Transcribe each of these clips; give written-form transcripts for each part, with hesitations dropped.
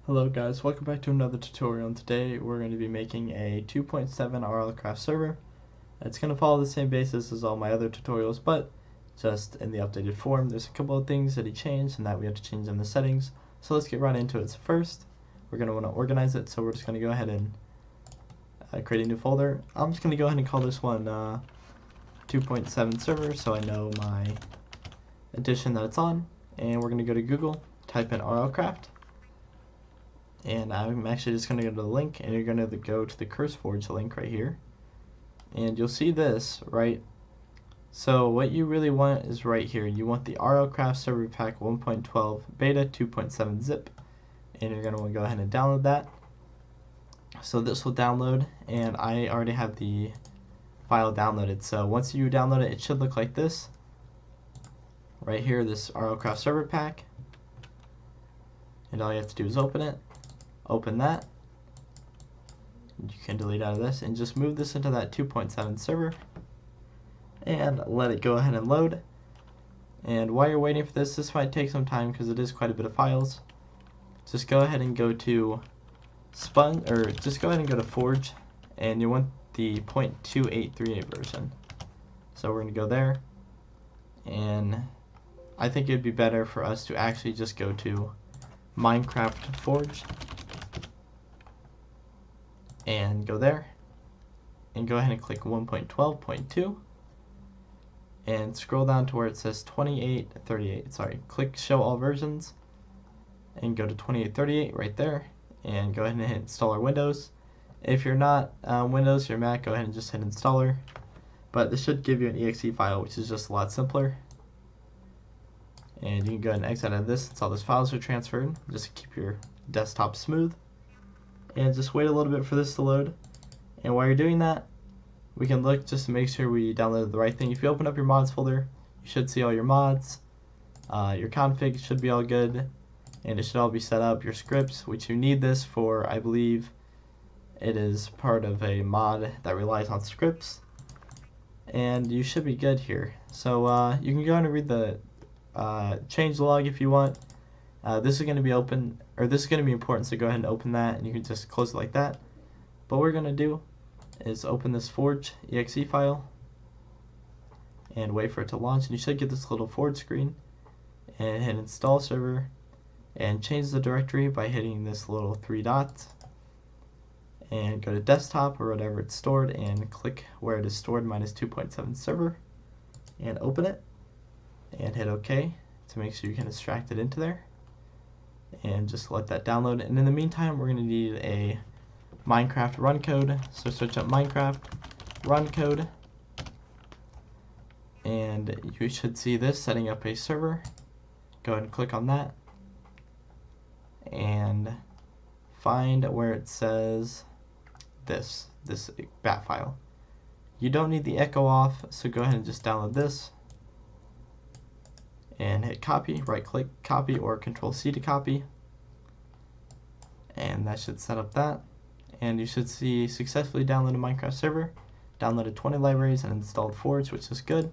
Hello guys, welcome back to another tutorial, and today we're going to be making a 2.7 RLCraft server. It's going to follow the same basis as all my other tutorials, but just in the updated form. There's a couple of things that he changed and that we have to change in the settings, so let's get right into it. So first, we're going to want to organize it, so we're just going to go ahead and create a new folder. I'm just going to go ahead and call this one 2.7 server, so I know my edition that it's on, and we're going to go to Google, type in RLCraft. And I'm actually just going to go to the link, and you're going to go to the CurseForge link right here, and you'll see this, right? So what you really want is right here. You want the RLCraft Server Pack 1.12 Beta 2.7 zip, and you're going to want to go ahead and download that. So this will download, and I already have the file downloaded. So once you download it, it should look like this. Right here, this RLCraft Server Pack, and all you have to do is open it. Open that. You can delete out of this and just move this into that 2.7 server and let it go ahead and load. And while you're waiting for this might take some time because it is quite a bit of files. Just go ahead and go to Forge, and you want the 0.2838 version. So we're going to go there, and I think it'd be better for us to actually just go to Minecraft Forge and go there and go ahead and click 1.12.2 and scroll down to where it says 2838. Click show all versions and go to 2838 right there, and go ahead and hit installer Windows. If you're not Windows, you're Mac, go ahead and just hit installer, but this should give you an exe file, which is just a lot simpler. And you can go ahead and exit out of this until those files are transferred, just to keep your desktop smooth. And just wait a little bit for this to load. And while you're doing that, we can look just to make sure we downloaded the right thing. If you open up your mods folder, you should see all your mods. Your config should be all good, and it should all be set up. Your scripts, which you need this for, I believe it is part of a mod that relies on scripts. And you should be good here. So you can go ahead and read the change log if you want. This is going to be open, or this is going to be important, so go ahead and open that, and you can just close it like that. But what we're going to do is open this Forge exe file and wait for it to launch, and you should get this little Forge screen, and hit install server and change the directory by hitting this little 3 dots and go to desktop or whatever it's stored and click where it is stored, -2.7 server, and open it and hit OK to make sure you can extract it into there. And just let that download, and in the meantime we're going to need a Minecraft run code. So search up Minecraft run code, and you should see this setting up a server. Go ahead and click on that and find where it says this bat file. You don't need the echo off, so go ahead and just download this and hit copy, right click, copy, or control C to copy, and that should set up that. And you should see successfully downloaded Minecraft server, downloaded 20 libraries, and installed Forge, which is good.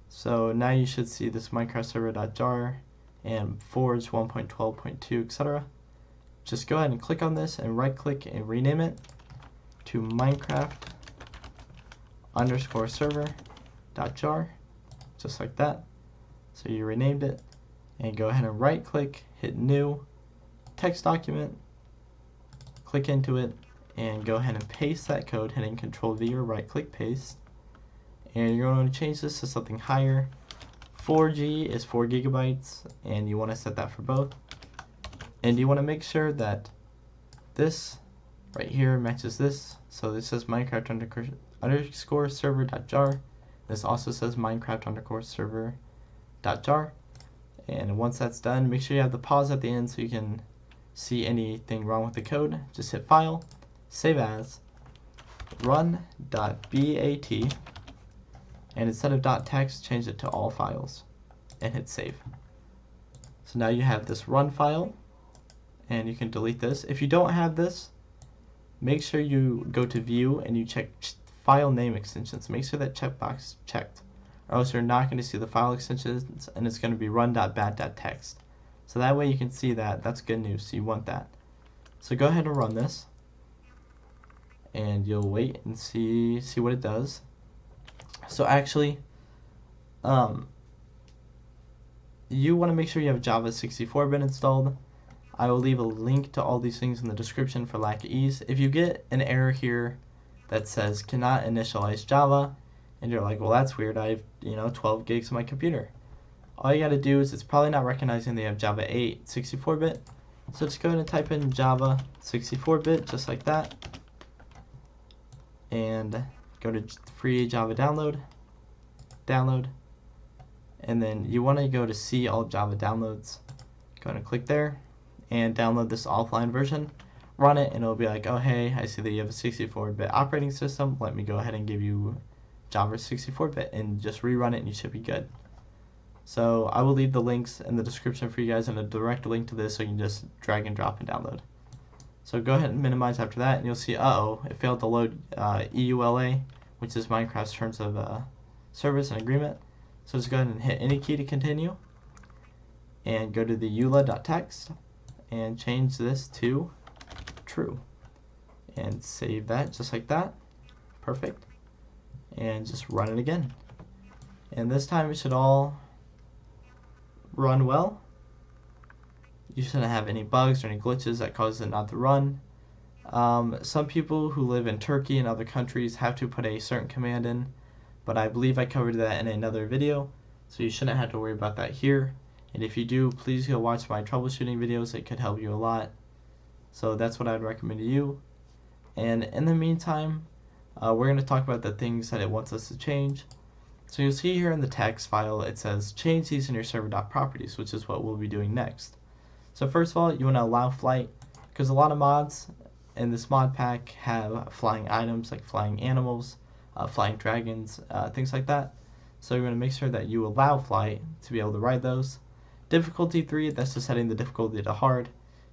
So now you should see this Minecraft server.jar and Forge 1.12.2, etc. Just go ahead and click on this and right click and rename it to Minecraft_server.jar, just like that. So you renamed it, and go ahead and right click, hit new, text document, click into it, and go ahead and paste that code, hitting Control V or right click paste. And you're going to change this to something higher. 4G is 4 gigabytes, and you want to set that for both. And you want to make sure that this right here matches this. So this says Minecraft_server.jar. This also says Minecraft_server.jar. And once that's done, make sure you have the pause at the end so you can see anything wrong with the code. Just hit file, save as, run.bat, and instead of .text, change it to all files and hit save. So now you have this run file, and you can delete this. If you don't have this, make sure you go to view and you check file name extensions. Make sure that checkbox is checked, or else you're not going to see the file extensions, and it's going to be run.bat.text. So that way you can see that. That's good news, so you want that. So go ahead and run this, and you'll wait and see what it does. So actually, you want to make sure you have Java 64-bit installed. I will leave a link to all these things in the description for lack of ease. If you get an error here that says cannot initialize Java, and you're like, well, that's weird, I have 12 gigs on my computer. All you got to do is, it's probably not recognizing they have Java 8 64-bit. So just go ahead and type in Java 64-bit, just like that. And go to free Java download. And then you want to go to see all Java downloads. Go ahead and click there and download this offline version. Run it and it'll be like, oh hey, I see that you have a 64-bit operating system. Let me go ahead and give you Java 64-bit, and just rerun it and you should be good. So I will leave the links in the description for you guys, and a direct link to this so you can just drag and drop and download. So go ahead and minimize after that, and you'll see, it failed to load EULA, which is Minecraft's terms of service and agreement. So just go ahead and hit any key to continue, and go to the EULA.txt and change this to true, and save that just like that. Perfect. And just run it again, and this time it should all run well. You shouldn't have any bugs or any glitches that cause it not to run. Some people who live in Turkey and other countries have to put a certain command in, but I believe I covered that in another video, so you shouldn't have to worry about that here. And if you do, please go watch my troubleshooting videos. It could help you a lot. So that's what I'd recommend to you. And in the meantime, we're going to talk about the things that it wants us to change. So you'll see here in the text file, it says change these in your server.properties, which is what we'll be doing next. So first of all, you want to allow flight, because a lot of mods in this mod pack have flying items like flying animals, flying dragons, things like that. So you're going to make sure that you allow flight to be able to ride those. Difficulty 3, that's just setting the difficulty to hard.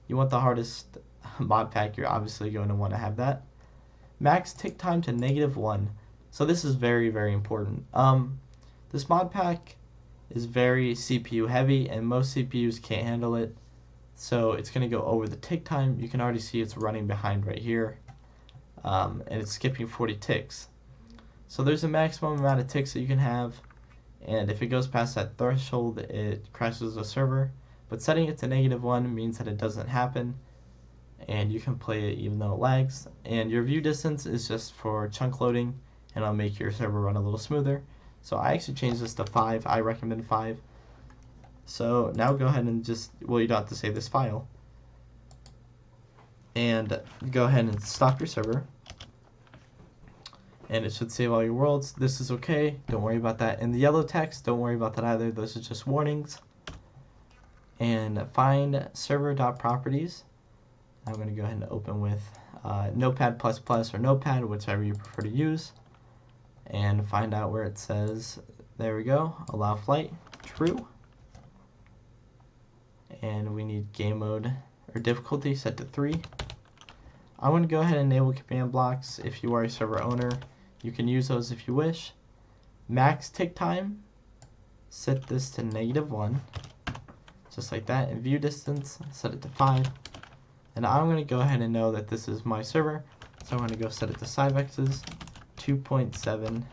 You want the hardest mod pack, you're obviously going to want to have that. Max tick time to -1. So this is very, very important. This mod pack is very CPU heavy, and most CPUs can't handle it. So it's going to go over the tick time. You can already see it's running behind right here, and it's skipping 40 ticks. So there's a maximum amount of ticks that you can have, and if it goes past that threshold, it crashes the server. But setting it to -1 means that it doesn't happen, and you can play it even though it lags. And your view distance is just for chunk loading, and it'll make your server run a little smoother. So I actually changed this to 5. I recommend 5. So now go ahead and you don't have to save this file. And go ahead and stop your server. And it should save all your worlds. This is okay. Don't worry about that. In the yellow text, don't worry about that either. Those are just warnings. And find server.properties. I'm going to go ahead and open with Notepad++ or Notepad, whichever you prefer to use. And find out where it says, there we go, allow flight, true. And we need game mode or difficulty set to 3. I'm going to go ahead and enable command blocks. If you are a server owner, you can use those if you wish. Max tick time, set this to -1, just like that. And view distance, set it to 5. And I'm going to go ahead and know that this is my server, so I'm going to go set it to Cybex's 2.7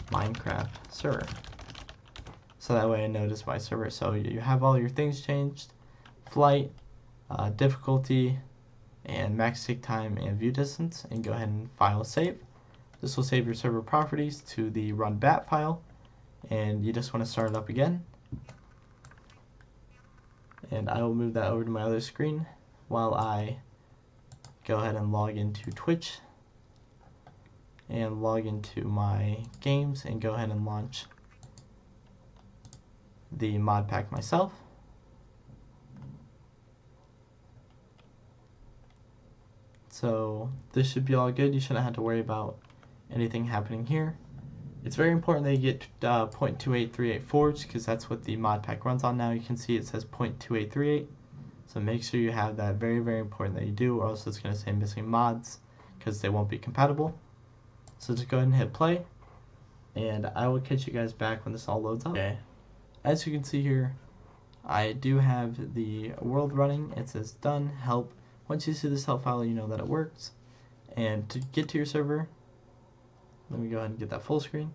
Minecraft server. So that way I know it's my server. So you have all your things changed: flight, difficulty, and max tick time and view distance. And go ahead and file save. This will save your server properties to the run bat file, and you just want to start it up again. And I will move that over to my other screen while I go ahead and log into Twitch and log into my games and go ahead and launch the mod pack myself. So this should be all good. You shouldn't have to worry about anything happening here. It's very important that you get 0.2838 forged, because that's what the mod pack runs on now. You can see it says 0.2838. So make sure you have that. Very, very important that you do, or else it's going to say missing mods, because they won't be compatible. So just go ahead and hit play, and I will catch you guys back when this all loads up. Okay. As you can see here, I do have the world running. It says done, help, once you see this help file, you know that it works. And to get to your server, let me go ahead and get that full screen,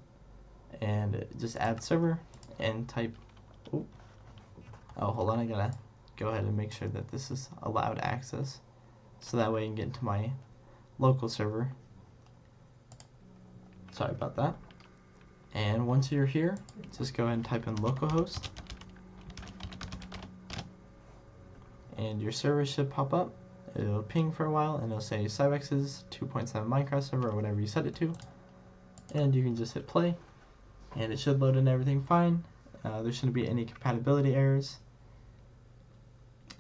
and just add server and type, oh hold on, I gotta go ahead and make sure that this is allowed access, so that way I can get into my local server. Sorry about that. And once you're here, just go ahead and type in localhost, and your server should pop up. It'll ping for a while, and it'll say Cybex's 2.7 Minecraft server, or whatever you set it to. And you can just hit play, and it should load in everything fine. There shouldn't be any compatibility errors,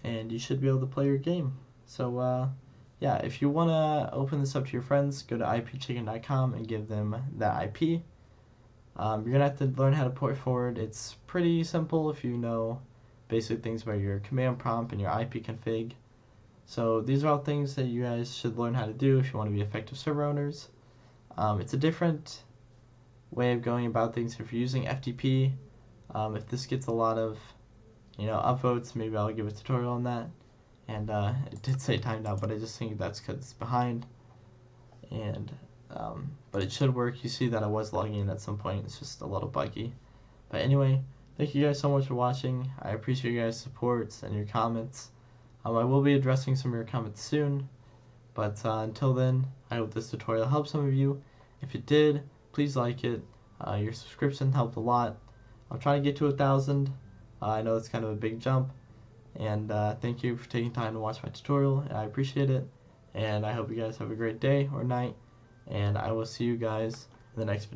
and you should be able to play your game. So yeah, if you want to open this up to your friends, go to ipchicken.com and give them that IP. You're going to have to learn how to port forward. It's pretty simple if you know basic things about your command prompt and your IP config. So these are all things that you guys should learn how to do if you want to be effective server owners. It's a different way of going about things if you're using FTP. If this gets a lot of upvotes, maybe I'll give a tutorial on that. And it did say timed out, but I just think that's because it's behind. And but it should work. You see that I was logging in at some point. It's just a little buggy. But anyway, thank you guys so much for watching. I appreciate your guys' supports and your comments. I will be addressing some of your comments soon. But until then, I hope this tutorial helped some of you. If it did, please like it. Your subscription helped a lot. I'm trying to get to 1,000. I know it's kind of a big jump. And thank you for taking time to watch my tutorial. I appreciate it. And I hope you guys have a great day or night. And I will see you guys in the next video.